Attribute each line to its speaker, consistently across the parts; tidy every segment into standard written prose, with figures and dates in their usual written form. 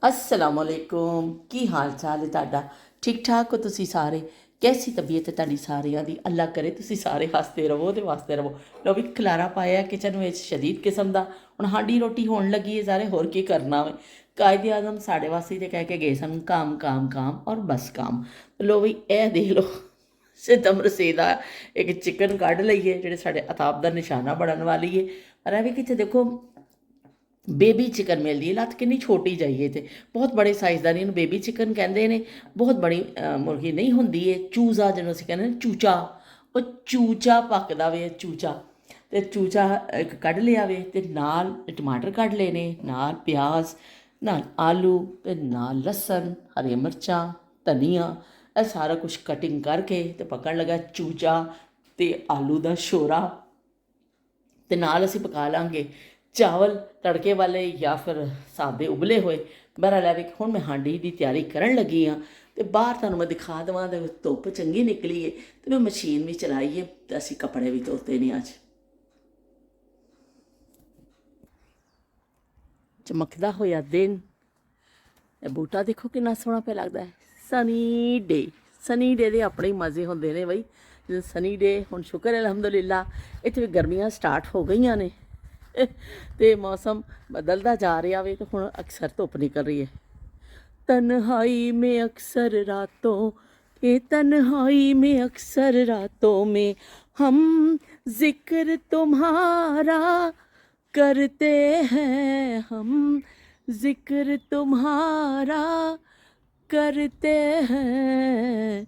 Speaker 1: असलामुअलैकुम की हाल चाल है तुहाडा। ठीक ठाक हो तुसी सारे? कैसी तबीयत है तुहाडी सारियां दी? अल्लाह करे तुसी सारे हसते रवो ते वास्ते रवो। लो भी खलारा पाया किचन में शदीद किस्म का। हुण हांडी रोटी होण लगी है सारे, होर की करना वे। कायदे आजम साढ़े वास्ते तो कह के गए सन काम काम काम और बस काम। लो भी ए देख लो सितम रसीदा एक चिकन कढ़ लईए जेह्ड़े साढ़े अताब का निशाना बनने वाली है। पर ए भी कितने देखो बेबी चिकन मिलती है, लत्त कितनी छोटी जाइए थे, बहुत बड़े साइज़ का नहीं बेबी चिकन कहते हैं। बहुत बड़ी मुर्गी नहीं होंगी है, चूज़ा जिन्होंने असीं कहते चूचा, वो चूचा पकदा वे चूचा। तो चूचा एक कढ़ लिया वे ते नाल टमाटर कढ़ लेने, नाल प्याज, नाल आलू ते नाल लसन, हरी मिर्चां, धनिया, यह सारा कुछ कटिंग करके ते पकड़ लगा चूचा ते आलू का शोरा। ते नाल असीं पका लांगे चावल तड़के वाले या फिर सादे उबले हुए। बहरा लै हुण मैं हांडी की तैयारी करन लगी हाँ। तो बाहर तुहानूं मैं दिखा देवां तो धुप्प चंगी निकली है, तो मैं मशीन भी चलाई है, तो असीं कपड़े भी धोते ने अज। चमकदा होया दिन, बूटा देखो कितना सोहना पे लगता है। सनी डे, सनी डे के अपने ही मज़े होंदे ने बई। जो सनी डे हुण शुक्र है अलहमदुलिल्ला, इत्थे भी गर्मियां स्टार्ट हो गई ने तो मौसम बदलता जा रहा वे, तो हुण अक्सर धुप निकल रही है। तन्हाई में अक्सर रातों के, तन्हाई में अक्सर रातों में हम जिक्र तुम्हारा करते हैं, हम जिक्र तुम्हारा करते हैं।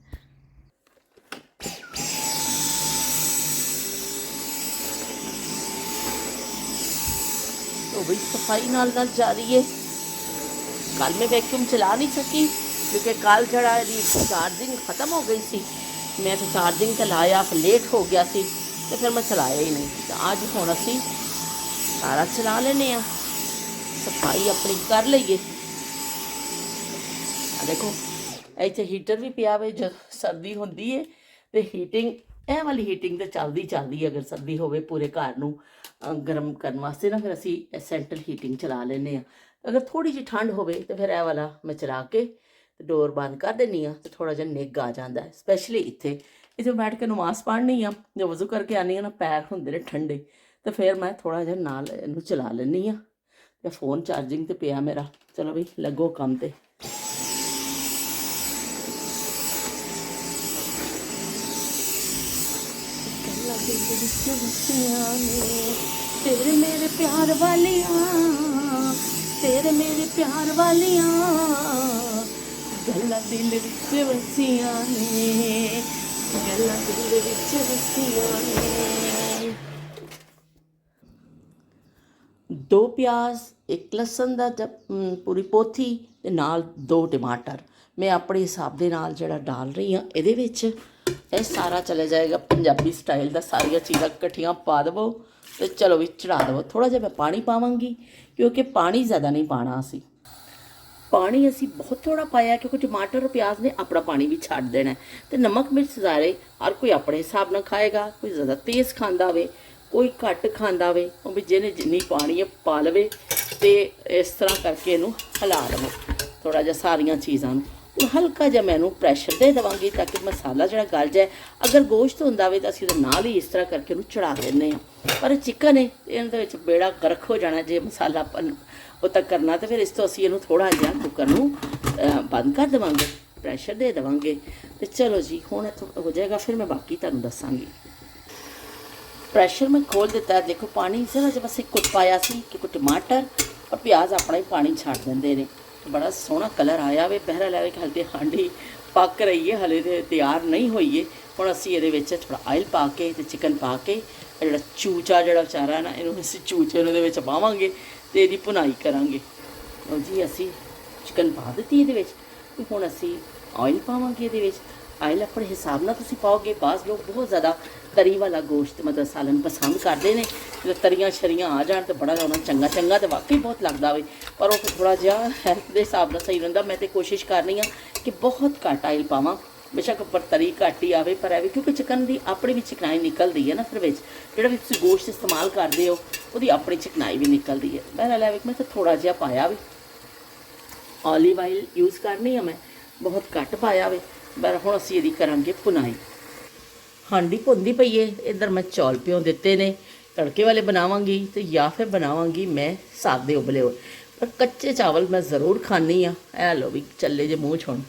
Speaker 1: तो भाई सफाई नाल जा रही है। कल मैं वैक्यूम चला नहीं सकी क्योंकि कल जरा चार्जिंग ख़त्म हो गई सी। मैं तो चार्जिंग तो लाया फिर लेट हो गया सी, तो फिर मैं चलाया ही नहीं। तो अज हुण असीं सारा चला लेने, सफाई अपनी कर लीए। देखो इत्थे हीटर भी पिया वे, जो सर्दी होंदी है तो हीटिंग ਇਹ वाली हीटिंग तो चलती चलती है। अगर सर्दी होवे पूरे घर नूं गर्म करने वास्ते ना, फिर असी सेंट्रल हीटिंग चला लेने। अगर थोड़ी जी ठंड होवे तो फिर यह वाला मैं चला के डोर बंद कर देनी तो थोड़ा जहा निग आ जाता है। स्पैशली इत्थे इत्थे बैठ के नमाज पढ़नी आ, जो वज़ू करके आनी ना, पैर होंदे ने ठंडे, तो फिर मैं थोड़ा जहा नाल इहनूं चला लैनी हाँ। तो फोन चार्जिंग ते पिया मेरा। चलो बई लगो काम ते। तेरे मेरे प्यार वालियां, तेरे मेरे प्यार वालियां गल्लां दिल विच वसियां ने, गल्लां दिल विच वसियां ने। दो प्याज, एक लसन का जब पूरी पोथी ते नाल दो टमाटर मैं अपने हिसाब के नाल जिहड़ा डाल रही हाँ। इहदे विच यह सारा चले जाएगा पंजाबी स्टाइल का। सारिया चीज़ां कट्ठियां पा देवो तो चलो भी चढ़ा देवो। थोड़ा जिहा मैं पानी पावांगी क्योंकि पानी ज़्यादा नहीं पाना असी। पानी असी बहुत थोड़ा पाया क्योंकि टमाटर और प्याज ने अपना पानी भी छड्ड देना है। तो नमक मिर्च सारे हर कोई अपने हिसाब नाल खाएगा। कोई ज़्यादा तेज़ खांदा वे, कोई घट खांदा वे, भी जिन्हें जिन्नी पानी है पा लवे। तो इस तरह करके इनू हिला लवो थोड़ा जिहा सारिया चीज़ों। हल्का जिहा मैं प्रैशर दे देवांगी ताकि मसाला जो गल जाए। अगर गोश्त होंदा वे तो असीं नाल ही इस तरह करके इनू चढ़ा देने। पर चिकन है इहदे विच बेड़ा गर्क हो जाना जे मसाला वो तक करना। तो फिर इस तो असीं इनू थोड़ा जिहा कुकर नू बंद कर देवांगे, प्रैशर दे देवांगे। तो चलो जी हुण हो जाएगा, फिर मैं बाकी तुहानूं दसांगी। प्रैशर मैं खोल दिता है। देखो पानी जरा जब असीं कुछ पाया सी कि टमाटर और प्याज अपना ही पानी छड्ड दिंदे ने। बड़ा सोहना कलर आया वे। बहरा लै कि हल्दी हांडी पक रही है, हले तो तैयार नहीं हुई है। हुण असीं इहदे विच थोड़ा आयल पा के ते चिकन पा के जिहड़ा चूचा जिहड़ा बेचारा ना, इहनूं असीं चूचे नूं इहदे विच पावांगे ते इहदी भुनाई करांगे। जी असीं चिकन पा दित्ती इहदे विच। हुण असीं आयल पावांगे इहदे विच। आयल अपने हिसाब नाल तुसीं पाओगे। बाज़ लोग बहुत ज़्यादा तरी वाला गोश्त मतलब सालन पसंद करते हैं। जो तरियां शरियां आ जान तो बड़ा उन्होंने चंगा चंगा तो वाकई बहुत लगता वे, पर वो थोड़ा जहा हैल्थ के हिसाब से सही रहा। मैं तो कोशिश कर रही हाँ कि बहुत घट आयल पावां, बेशक उपर तरी घट ही आए, पर क्योंकि चिकन की अपनी भी चिकनाई निकलती है ना। फिर जो भी तुम गोश्त इस्तेमाल करते हो वो अपनी चिकनाई भी निकलती है। बहरहाल मैं तो थोड़ा जहा पाया भी ऑलिव ऑयल यूज़ करनी है मैं, बहुत घट पाया वे। पर हुण असीं इहदी करांगे भुनाई। हांडी भुनदी पई है, इधर मैं चौल पिओ दिते ने, तड़के वाले बनावांगी तो या फिर बनावांगी मैं सादे उबले हुए। पर कच्चे चावल मैं ज़रूर खानी हाँ। ए लो भी चले जे मूँह 'च हुण।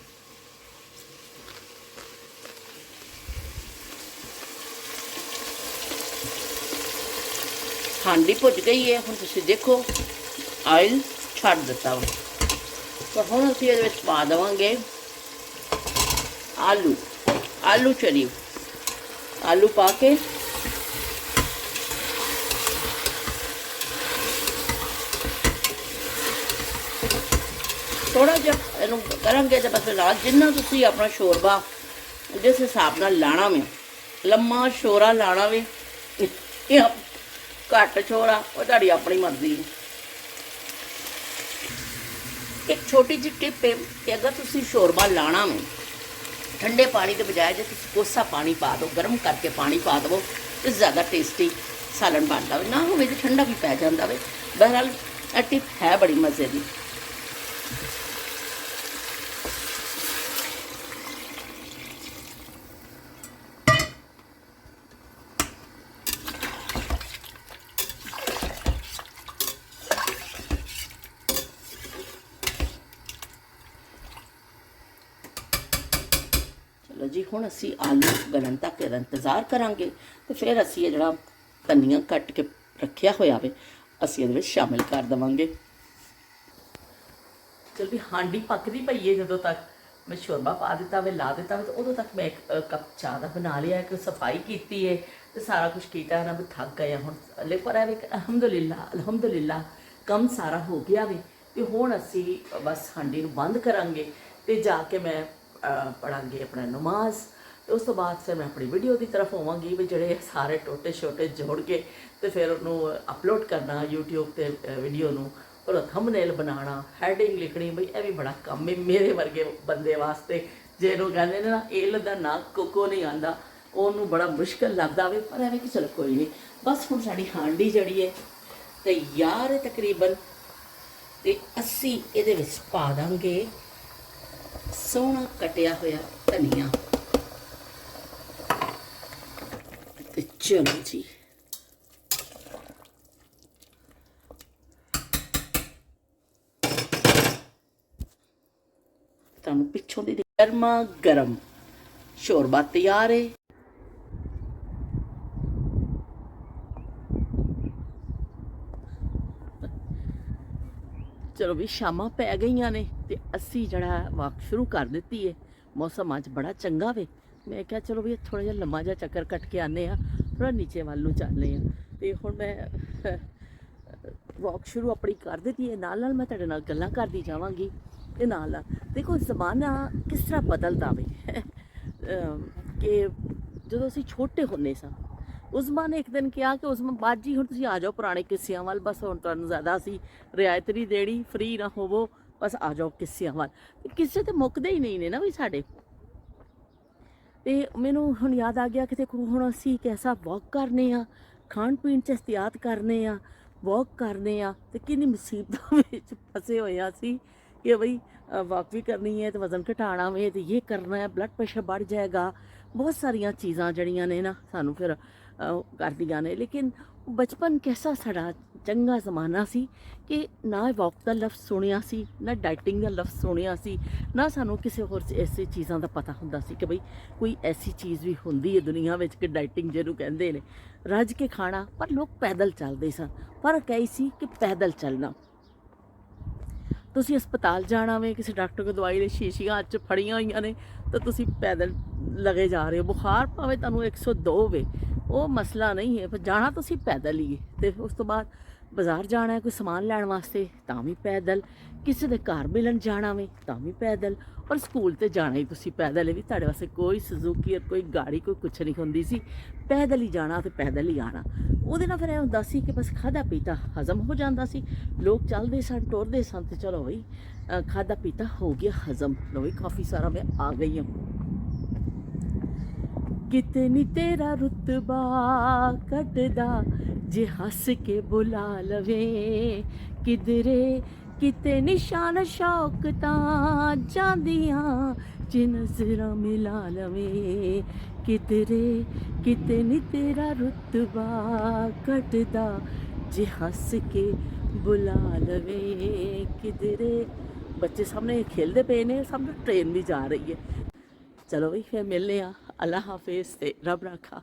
Speaker 1: हांडी भुज गई है, हुण तुसीं देखो ऑयल छड्ड दिता वा। तो हुण असीं इहदे विच पा देवांगे आलू, आलू चरी, आलू पा के थोड़ा जिहा इहनूं करांगे तो बस नाल जिन्ना तुसीं अपना शोरबा जिस हिसाब नाल लाना वे, लम्मा शोरा लाना वे या घट छोरा, वो तुहाडी अपनी मर्जी है। एक छोटी जी टिप है कि अगर तुसीं शोरबा लाना वे ठंडे पानी के बजाय जो तुसीं कोसा पानी पा दो, गर्म करके पानी पा दो तो ज़्यादा टेस्टी सालन बनता है। ना होवे तो ठंडा भी पै जाता है। बहरहाल यह टिप है बड़ी मज़े की। चलो जी, हुण असी आलू गलन तक इहदा इंतज़ार करांगे तो फिर असी जिहड़ा धनिया कट के रखिया होया वे असी इहदे विच शामिल कर देवांगे। चल भी हांडी पकदी पई है, जदों तक मैं शोरबा पा दिता वे, ला दिता वे, तो उदों तक मैं एक कप चाह दा बना लिया, एक सफाई की है तो सारा कुछ किया ना भी थक गए हुण। पर अलहमदुलिल्लाह अलहमदुलिल्लाह कम सारा हो गया वे। तो हुण असी बस हांडी नूं बंद करांगे तो जाके मैं पढ़ांगी अपना नमाज। तो उस तो बाद फिर मैं अपनी वीडियो की तरफ होवांगी भी जोड़े सारे टोटे छोटे जोड़ के तो फिर उन्होंने अपलोड करना यूट्यूब पर वीडियो नूं, और थंबनेल बनाना, हैडिंग लिखनी। बई यह भी बड़ा काम है मेरे वर्गे बंदे वास्ते, जिन्हों कहते हैं ना एल का ना कोको नहीं आता, उन्होंने बड़ा मुश्किल लगता वे। पर एवं कि चलो कोई नहीं, बस हुण साडी हांडी जड़ी है तैयार है तकरीबन। तो असी इहदे विच पा दांगे सोहना कटिया होया धनिया। तो चलो जी, तुहानूं पिछों दी गर्मा गर्म शोरबा तैयार है। चलो भी शामां पै गई ने तो असी जड़ा वाक शुरू कर दी है। मौसम अज बड़ा चंगा वे। मैं क्या चलो भी थोड़ा जिहा लम्मा जिहा चक्कर कट के आने थोड़ा नीचे वाल नूं चलने तो हुण मैं वॉक शुरू अपनी कर दी है। नाल नाल मैं तुहाडे नाल गल्लां करदी जावांगी ते नाल देखो ज़माना किस तरह बदलदा वे कि जदों असीं छोटे हुंदे सां उस ज़माने एक दिन कहा कि उस बाजी हुण तुसीं आ जाओ पुराने किस्सियां वाल, बस हुण तुहानूं ज़्यादा असीं रियायत नहीं देनी, फ्री ना होवो, बस आ जाओ किस्सियां वाल। किस्से तो मुकदे ही नहीं ने ना भी साडे। तो मैनूं हुण याद आ गया कि देखो हुण असीं कैसा वॉक करने आ, खाण पीण च एहतियात करने आ, वॉक करने आ ते किन्नी मुसीबतां विच फसे होए असीं कि बई वॉक भी करनी है तो वज़न घटाना वे तो ये करना है, ब्लड प्रेशर बढ़ जाएगा, बहुत सारियां चीज़ां जड़ियां ने ना सानूं फिर कर दियां ने। लेकिन बचपन कैसा साड़ा चंगा ज़माना सी कि ना वॉक का लफ्ज़ सुनिया सी, ना डाइटिंग का लफ्ज़ सुनिया सी, ना सानूं किसी होर ऐसी चीज़ों का पता हुंदा सी कि बई कोई ऐसी चीज़ भी हुंदी है दुनिया में कि डाइटिंग जिहनूं कहंदे ने, रज के खाना। पर लोग पैदल चलदे सन। फर्क ऐ सी कि पैदल चलना, तुसीं हस्पताल जाना वे, किसी डॉक्टर को दवाई दी शीशियां हत्थ च फड़ियां होईयां ने तो तुसीं पैदल लगे जा रहे हो। बुखार भावें तुहानूं 102 वे, वो मसला नहीं है, पर जाना तुसीं पैदल ही है। तो उस तो बाद बाज़ार जाना है कोई समान लैण वास्ते तां भी पैदल, किसी दे घर मिलन जाना वे तां भी पैदल, और स्कूल तो जाना ही तुसीं पैदल है। भी तुहाडे वास्ते कोई सुजुकी कोई गाड़ी कोई कुछ नहीं हुंदी सी, पैदल ही जाना तो पैदल ही आना। ਉਹਦੇ ਨਾਲ ਫਿਰ ਇਹ ਹੁੰਦਾ ਸੀ कि बस खादा पीता हज़म हो जाता सी, लोग चलते सन टुरते सन तो चलो बई खादा पीता हो गया हज़म। लो बई काफ़ी सारा मैं आ गई हूँ। किते नी तेरा रुतबा कटदा जे हस के बुला लवे, किधरे ਕਿਤੇ ਨਿਸ਼ਾਨ ਸ਼ੌਕ ਤਾਂ ਜਾਂਦੀਆਂ ਜੇ ਨਜ਼ਰਾਂ ਮਿਲਾ ਲਵੇ ਕਿਧਰੇ ਕਿਤੇ ਨੀ ਤੇਰਾ ਰੁਤਬਾ ਘਟਦਾ ਜੇ ਹੱਸ ਕੇ ਬੁਲਾ ਲਵੇ ਕਿਧਰੇ। ਬੱਚੇ ਸਾਹਮਣੇ ਖੇਲਦੇ ਪਏ ਨੇ, ਸਾਹਮਣੇ ਟ੍ਰੇਨ ਵੀ ਜਾ ਰਹੀ ਹੈ। ਚਲੋ ਬਈ ਫਿਰ ਮਿਲਦੇ ਆ। ਅੱਲਾ ਹਾਫਿਜ਼ ਤੇ ਰੱਬ ਰਾਖਾ।